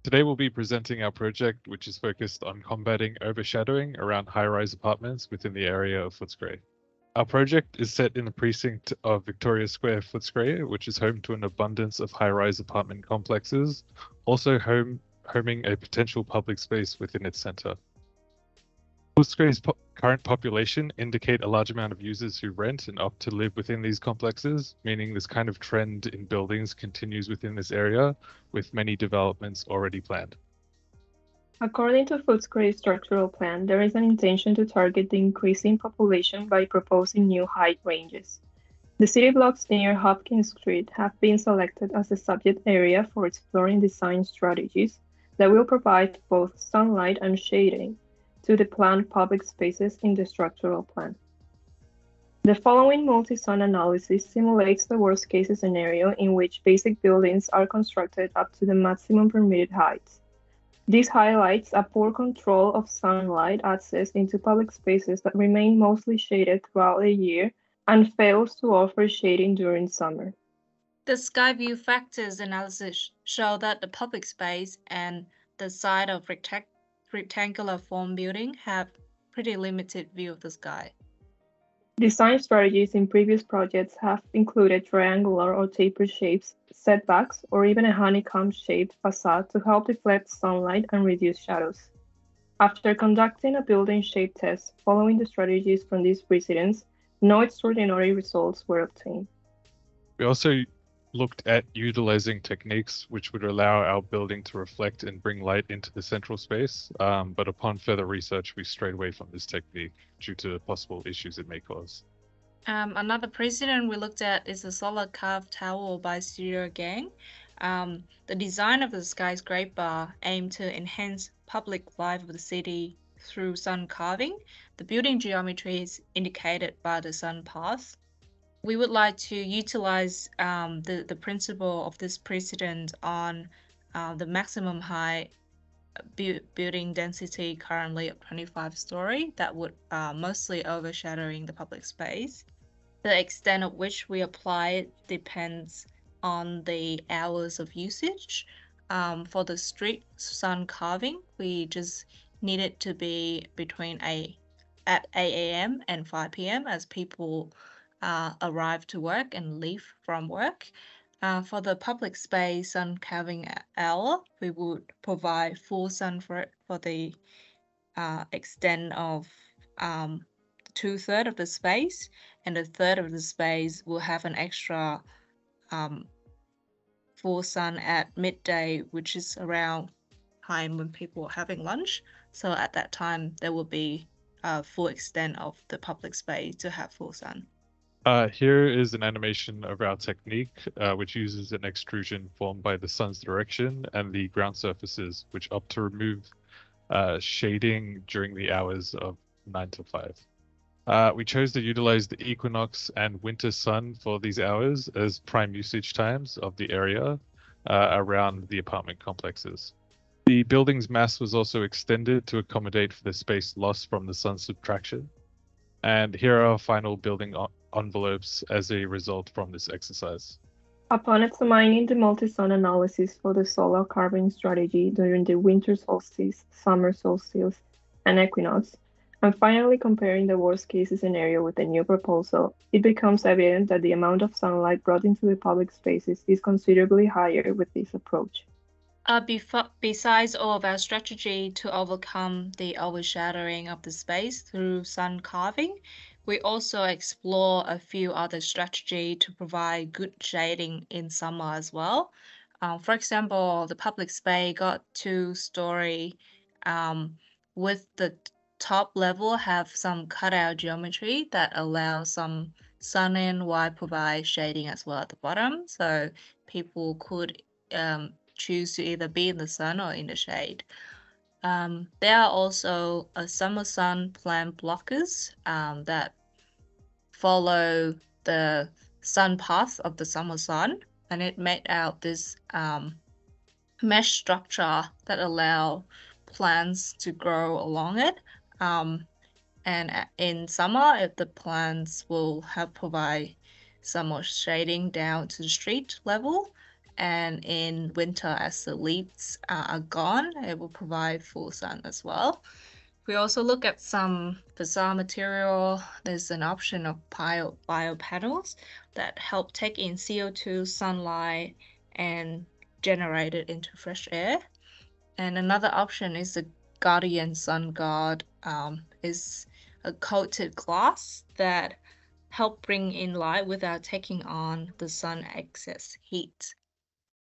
Today we'll be presenting our project, which is focused on combating overshadowing around high-rise apartments within the area of Footscray. Our project is set in the precinct of Victoria Square, Footscray, which is home to an abundance of high-rise apartment complexes, also homing a potential public space within its centre. Footscray's current population indicate a large amount of users who rent and opt to live within these complexes, meaning this kind of trend in buildings continues within this area, with many developments already planned. According to Footscray's structural plan, there is an intention to target the increasing population by proposing new height ranges. The city blocks near Hopkins Street have been selected as the subject area for exploring design strategies that will provide both sunlight and shading to the planned public spaces in the structural plan. The following multi-zone analysis simulates the worst-case scenario in which basic buildings are constructed up to the maximum permitted heights. This highlights a poor control of sunlight access into public spaces that remain mostly shaded throughout the year and fails to offer shading during summer. The sky view factors analysis show that the public space and the side of rectangular form building have pretty limited view of the sky. Design strategies in previous projects have included triangular or tapered shapes, setbacks, or even a honeycomb-shaped facade to help deflect sunlight and reduce shadows. After conducting a building shape test following the strategies from these precedents, no extraordinary results were obtained. We also looked at utilizing techniques which would allow our building to reflect and bring light into the central space, but upon further research, we strayed away from this technique due to possible issues it may cause. Another precedent we looked at is the solar carved tower by Studio Gang. The design of the skyscraper aimed to enhance public life of the city through sun carving. The building geometry is indicated by the sun path. We would like to utilize the principle of this precedent on the maximum height building density currently of 25-story that would mostly overshadowing the public space. The extent of which we apply it depends on the hours of usage. For the street sun carving, we just need it to be between at 8 a.m. and 5 p.m. as people arrive to work and leave from work. For the public space sun carving hour, we would provide full sun for the extent of 2/3 of the space, and a third of the space will have an extra full sun at midday, which is around time when people are having lunch. So at that time, there will be a full extent of the public space to have full sun. Here is an animation of our technique, which uses an extrusion formed by the sun's direction and the ground surfaces, which opt to remove shading during the hours of 9 to 5. We chose to utilize the equinox and winter sun for these hours as prime usage times of the area around the apartment complexes. The building's mass was also extended to accommodate for the space lost from the sun subtraction. And here are our final building envelopes as a result from this exercise. Upon examining the multi-zone analysis for the solar carving strategy during the winter solstice, summer solstice, and equinox, and finally comparing the worst-case scenario with the new proposal, it becomes evident that the amount of sunlight brought into the public spaces is considerably higher with this approach. Besides all of our strategy to overcome the overshadowing of the space through sun carving, we also explore a few other strategies to provide good shading in summer as well. For example, the public space got 2-story with the top level have some cutout geometry that allows some sun in while provide shading as well at the bottom. So people could choose to either be in the sun or in the shade. There are also a summer sun plant blockers that follow the sun path of the summer sun, and it made out this mesh structure that allow plants to grow along it. And in summer, if the plants will have provide some more shading down to the street level, And in winter, as the leaves are gone, it will provide full sun as well. We also look at some facade material. There's an option of biopanels that help take in CO2, sunlight, and generate it into fresh air. And another option is the Guardian Sun Guard, is a coated glass that help bring in light without taking on the sun excess heat.